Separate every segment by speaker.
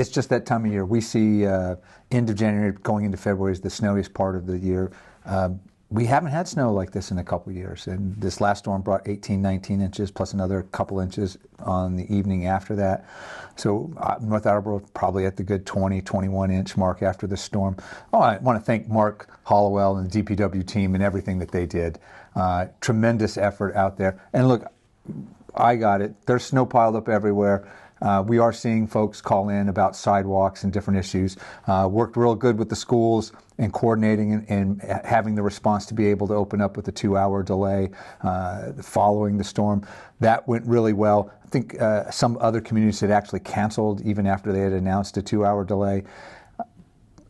Speaker 1: it's just that time of year. We see end of January going into February is the snowiest part of the year. We haven't had snow like this in a couple of years, and this last storm brought 18, 19 inches, plus another couple inches on the evening after that. So North Attleboro probably at the good 20, 21-inch mark after the storm. Oh, I want to thank Mark Hollowell and the DPW team and everything that they did. Tremendous effort out there. And look, I got it. There's snow piled up everywhere. We are seeing folks call in about sidewalks and different issues. Worked real good with the schools and coordinating and having the response to be able to open up with a 2-hour delay following the storm. That went really well. I think some other communities had actually canceled even after they had announced a 2-hour delay.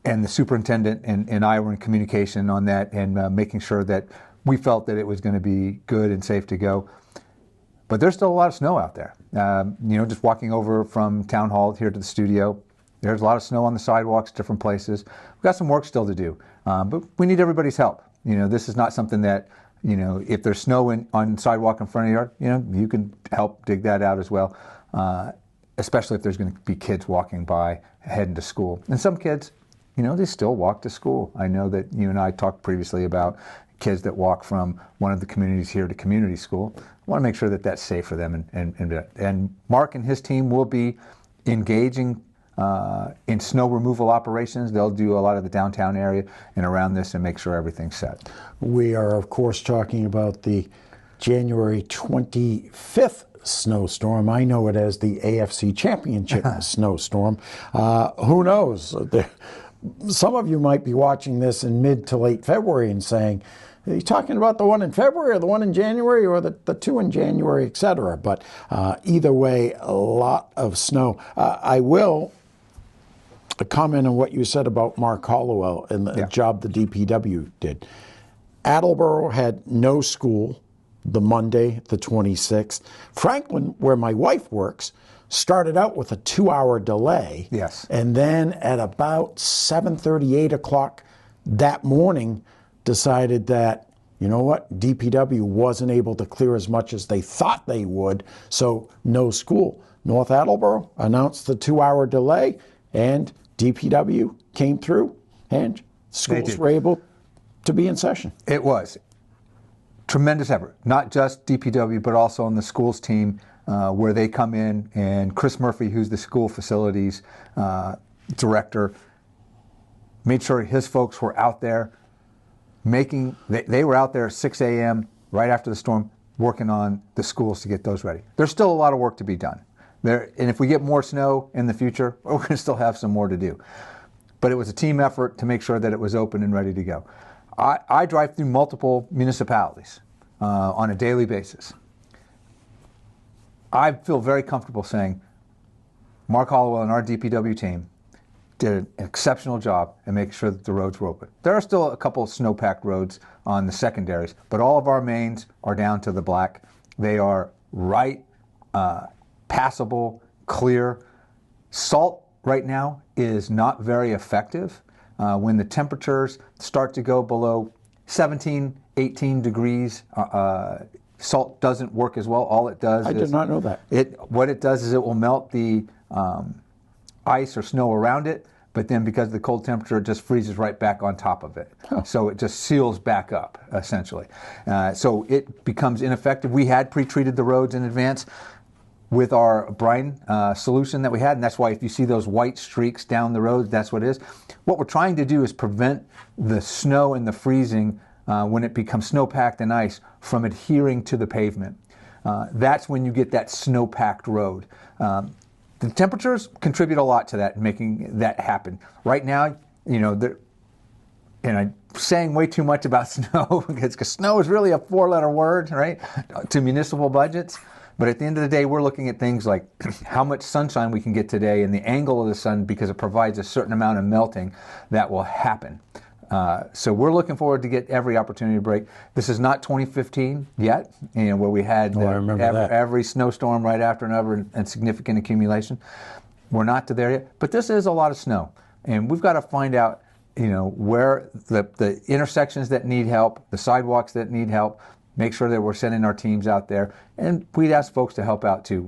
Speaker 1: And the superintendent and I were in communication on that and making sure that we felt that it was going to be good and safe to go. But there's still a lot of snow out there. Just walking over from Town Hall here to the studio, there's a lot of snow on the sidewalks, different places. We've got some work still to do, but we need everybody's help. This is not something that, if there's snow on sidewalk in front of your yard, you can help dig that out as well, especially if there's going to be kids walking by heading to school. And some kids, they still walk to school. I know that you and I talked previously about kids that walk from one of the communities here to community school. I want to make sure that that's safe for them. And Mark and his team will be engaging in snow removal operations. They'll do a lot of the downtown area and around this and make sure everything's set.
Speaker 2: We are, of course, talking about the January 25th snowstorm. I know it as the AFC Championship snowstorm. Who knows? Some of you might be watching this in mid to late February and saying, are you talking about the one in February or the one in January or the two in January, etc.? But either way, a lot of snow. I will comment on what you said about Mark Hollowell and the job the DPW did. Attleboro had no school the Monday, the 26th. Franklin, where my wife works, started out with a 2-hour delay.
Speaker 1: Yes.
Speaker 2: And then at about 7:30, 8 o'clock that morning, decided that, DPW wasn't able to clear as much as they thought they would, so no school. North Attleboro announced the 2-hour delay, and DPW came through, and schools were able to be in session.
Speaker 1: It was tremendous effort, not just DPW, but also on the schools team, where they come in, and Chris Murphy, who's the school facilities director, made sure his folks were out there they were out there at 6 a.m. right after the storm working on the schools to get those ready. There's still a lot of work to be done. And if we get more snow in the future, we're going to still have some more to do. But it was a team effort to make sure that it was open and ready to go. I drive through multiple municipalities on a daily basis. I feel very comfortable saying Mark Hollowell and our DPW team did an exceptional job in making sure that the roads were open. There are still a couple of snow-packed roads on the secondaries, but all of our mains are down to the black. They are passable, clear. Salt right now is not very effective. When the temperatures start to go below 17, 18 degrees, salt doesn't work as well. All it does
Speaker 2: I did not know that.
Speaker 1: What it does is it will melt the ice or snow around it, but then because of the cold temperature, it just freezes right back on top of it. Oh. So it just seals back up, essentially. So it becomes ineffective. We had pre-treated the roads in advance with our brine solution that we had, and that's why if you see those white streaks down the road, that's what it is. What we're trying to do is prevent the snow and the freezing when it becomes snowpacked and ice from adhering to the pavement. That's when you get that snow-packed road. The temperatures contribute a lot to that, making that happen. Right now, and I'm saying way too much about snow because snow is really a 4-letter word, right, to municipal budgets. But at the end of the day, we're looking at things like how much sunshine we can get today and the angle of the sun, because it provides a certain amount of melting that will happen. So we're looking forward to get every opportunity to break. This is not 2015 yet, where we had every snowstorm right after another and significant accumulation. We're not to there yet, but this is a lot of snow, and we've got to find out, where the intersections that need help, the sidewalks that need help. Make sure that we're sending our teams out there, and we'd ask folks to help out too.